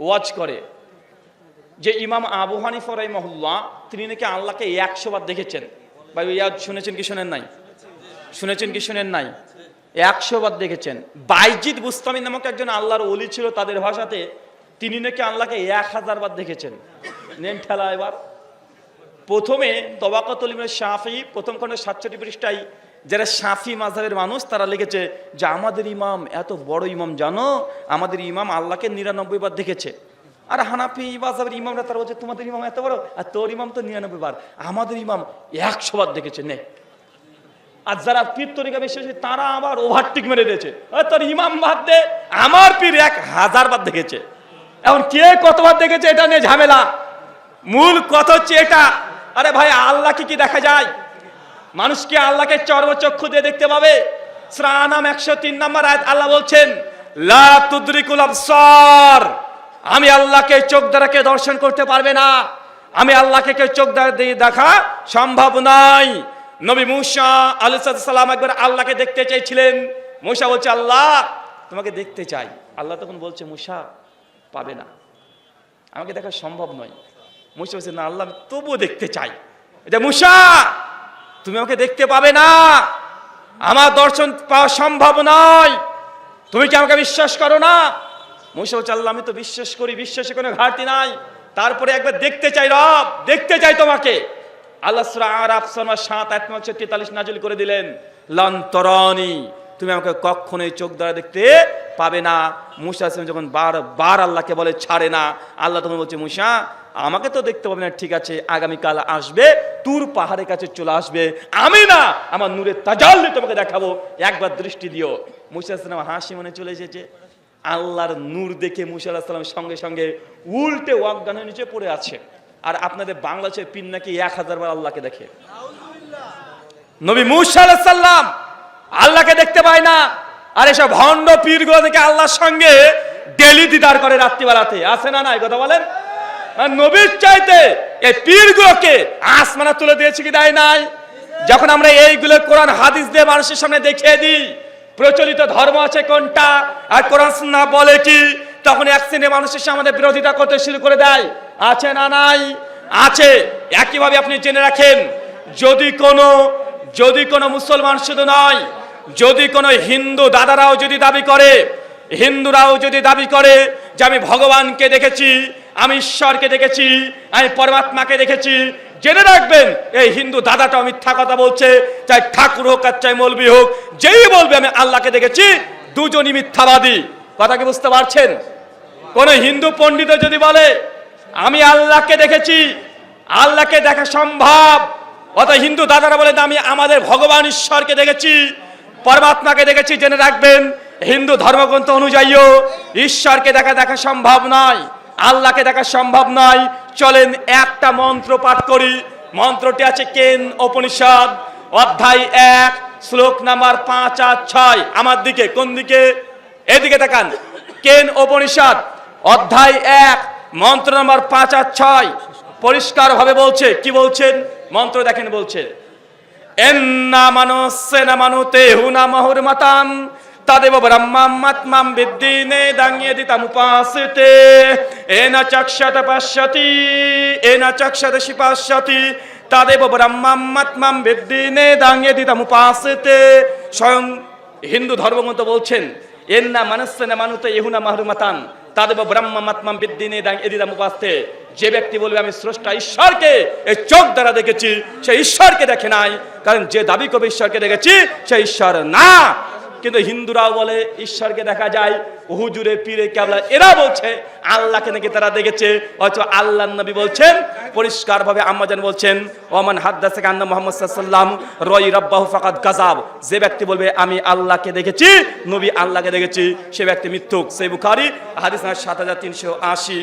ওয়াজ করে যে ইমাম আবু হানিফা রাহিমাহুল্লাহ তিনি নাকি আল্লাহকে 100 বার দেখেছেন। ভাই ওয়াজ শুনেছেন কি শুনেন নাই? শুনেছেন কি শুনেন নাই? 100 বার দেখেছেন। বাইজিদ বুস্তামি নামক একজন আল্লাহর ওলি ছিল, তাদের ভাষাতে তিনি নাকি আল্লাহকে 1000 বার দেখেছেন। নেন ঠেলা এবার। প্রথমে তবাকাতুল ইমাম শাফি প্রথম খণ্ডে 67 পৃষ্ঠায় যারা শাফি মাযহাবের মানুষ তারা লিখেছে যে আমাদের ইমাম এত বড় ইমাম, জানো আমাদের ইমাম আল্লাহকে 99 বার দেখেছে। আর হানাফি মাযহাবের ইমামরা তারা বলছে তোমাদের ইমাম এত বড় আর তোর ইমাম তো 99 বার, আমাদের ইমাম 100 বার দেখেছে। নে, আর যারা পীর তরিকা বিশ্বাসী তারা আবার ওভারটেক মেরে দিয়েছে, তোর ইমাম বাদ দে, আমার পীর 1000 বার দেখেছে। এখন কে কতবার দেখেছে এটা নিয়ে ঝামেলা, মূল কথা হচ্ছে এটা। আরে ভাই আল্লাহকে কি দেখা যায়? মানুষকে আল্লাহকে চর্মচক্ষু দিয়ে দেখতে পাবে। সূরা আনাম 103 নম্বর আয়াত আল্লাহ বলছেন লা তুদরিকুল আবসার, আমি আল্লাহকে চোখ দ্বারা কে দর্শন করতে পারবে না, আমি আল্লাহকে কে চোখ দ্বারা দিয়ে দেখা সম্ভব নয়। নবী মূসা আলাইহিস সালাম একবার আল্লাহকে দেখতে চেয়েছিলেন। মূসা বলছে আল্লাহ তোমাকে দেখতে চাই। আল্লাহ তখন বলছে মূসা পাবে না, আমাকে দেখা সম্ভব নয়। মূসা বলছে না আল্লাহ তবুও দেখতে চাই। এটা মূসা তুমি আমাকে দেখতে পাবে না, আমার দর্শন পাওয়া সম্ভব নয়, তুমি কি আমাকে বিশ্বাস করো না? মূসা বলছে আল্লাহ আমি তো বিশ্বাস করি, বিশ্বাসে কোনো ঘাটতি নাই, তারপরে একবার দেখতে চাই, রব দেখতে চাই তোমাকে। আল্লাহ সূরা আরাফ 7 আয়াত 43 নাযিল করে দিলেন লান তারানি, তুমি আমাকে কখনোই চোখ দ্বারা দেখতে পাবে না। মূসা আলাইহিস যখন বারবার আল্লাহকে বলে ছাড়ে না, আল্লাহ তখন বলছে মূসা আমাকে তো দেখতে পাবে না, ঠিক আছে আগামীকাল আসবে, তুর পাহাড়ের কাছে চলে আসবে, আমি না আমার নূরের তাজাল্লি তোমাকে দেখাবো, একবার দৃষ্টি দিও। মূসা আলাইহিস সালাম হাসি মনে চলে এসেছে। আল্লাহর নূর দেখে মূসা আলাইহিস সালাম সঙ্গে সঙ্গে উল্টে অজ্ঞান হয়ে নিচে পড়ে আছে। আর আপনাদের বাংলাদেশের পীর নাকি 1000 বার আল্লাহকে দেখে। নবী মূসা আলাইহিস সালাম আল্লাহকে দেখতে পায় না, আর এসব ভণ্ড পীরগুলো দেখে আল্লাহর সঙ্গে ডেলি দিদার করে রাত্রিবেলাতে, আছে না নাই কথা বলেন? নবীর চাইতে এই পীরগুলোকে আসমানে তুলে দিয়েছে কি দেয় নাই? যখন আমরা এইগুলো কোরআন হাদিস দিয়ে মানুষের সামনে দেখিয়ে দিই প্রচলিত ধর্ম আছে কোনটা আর কোরআন সুন্নাহ বলে কি, তখন এক শ্রেণীর মানুষের সামনে আমাদের বিরোধিতা করতে শুরু করে দেয়, আছে না নাই? আছে। একইভাবে আপনি জেনে রাখেন যদি কোনো মুসলমান শুধু নয়, যদি কোনো হিন্দু দাদারাও যদি দাবি করে, হিন্দুরাও যদি দাবি করে যে আমি ভগবানকে দেখেছি, আমি ঈশ্বরকে দেখেছি, আমি পরমাত্মাকে দেখেছি, জেনে রাখবেন এই হিন্দু দাদাটাও মিথ্যা কথা বলছে, চাই ঠাকুর হোক আর চাই মৌলবি হোক, যেই বলবে আমি আল্লাহকে দেখেছি দুজনই মিথ্যাবাদী। কথা কি বুঝতে পারছেন? কোন হিন্দু পণ্ডিত যদি বলে আমি আল্লাহকে দেখেছি, আল্লাহকে দেখা সম্ভব, অর্থাৎ হিন্দু দাদারা বলে আমি আমাদের ভগবান ঈশ্বরকে দেখেছি, পরমাত্মাকে দেখেছি, জেনে রাখবেন হিন্দু ধর্মগ্রন্থ অনুযায়ীও ঈশ্বরকে দেখা সম্ভব নয়, আল্লাহকে দেখা সম্ভব নয়। চলেন একটা মন্ত্র পাঠ করি। মন্ত্রটি আছে কেন উপনিষদ অধ্যায় 1 শ্লোক নাম্বার 5 আর 6। আমার দিকে, কোন দিকে? এদিকে তাকান। কেন উপনিষদ অধ্যায় 1 মন্ত্র নাম্বার 5 আর 6 পরিষ্কার ভাবে বলছে। কি বলছেন? মন্ত্র দেখেন, বলছে এন্না মানসেনা মানুতে হুনা মহুরমাতাম তাদেব ব্রহ্মাত্মাম বিদ্দিনে দাঙ্গে দিতাম উপাসতে এনা চক্ষত পশ্যতি এনা চক্ষত শিপাশ্যতি তাদেব ব্রহ্মাত্মাম বিদ্দিনে দাঙ্গে দিতাম উপাসতে। স্বয়ং হিন্দু ধর্মগ্রন্থ বলছেন এন্না মানসেনা মানুতে ইহুনা মহুরমাতাম তাদেব ব্রহ্মাত্মাম বিদ্দিনে দাঙ্গে দিতাম উপাসতে। যে ব্যক্তি বলবে আমি স্রষ্টা ঈশ্বরকে এই চোখ দ্বারা দেখেছি, সে ঈশ্বরকে দেখে নাই, কারণ যে দাবি করবে ঈশ্বরকে দেখেছি সে ঈশ্বর না। কিন্তু হিন্দুরাও বলে ঈশ্বরকে দেখা যায়, হুজুরে পীরে কেবলা এরা বলছে আল্লাহকে নাকি তারা দেখেছে, অথচ আল্লাহর নবী বলছেন পরিষ্কার ভাবে, আম্মাজান বলছেন ওমান হাদ্দাসাকা আন্না মুহাম্মদ সাল্লাল্লাহু আলাইহি ওয়াসাল্লাম রাই রাব্বাহু ফাকাদ কাযাব। যে ব্যক্তি বলবে আমি আল্লাহকে দেখেছি, নবী আল্লাহকে দেখেছি, সে ব্যক্তি মিথ্যুক। সহিহ বুখারী হাদিস 7380।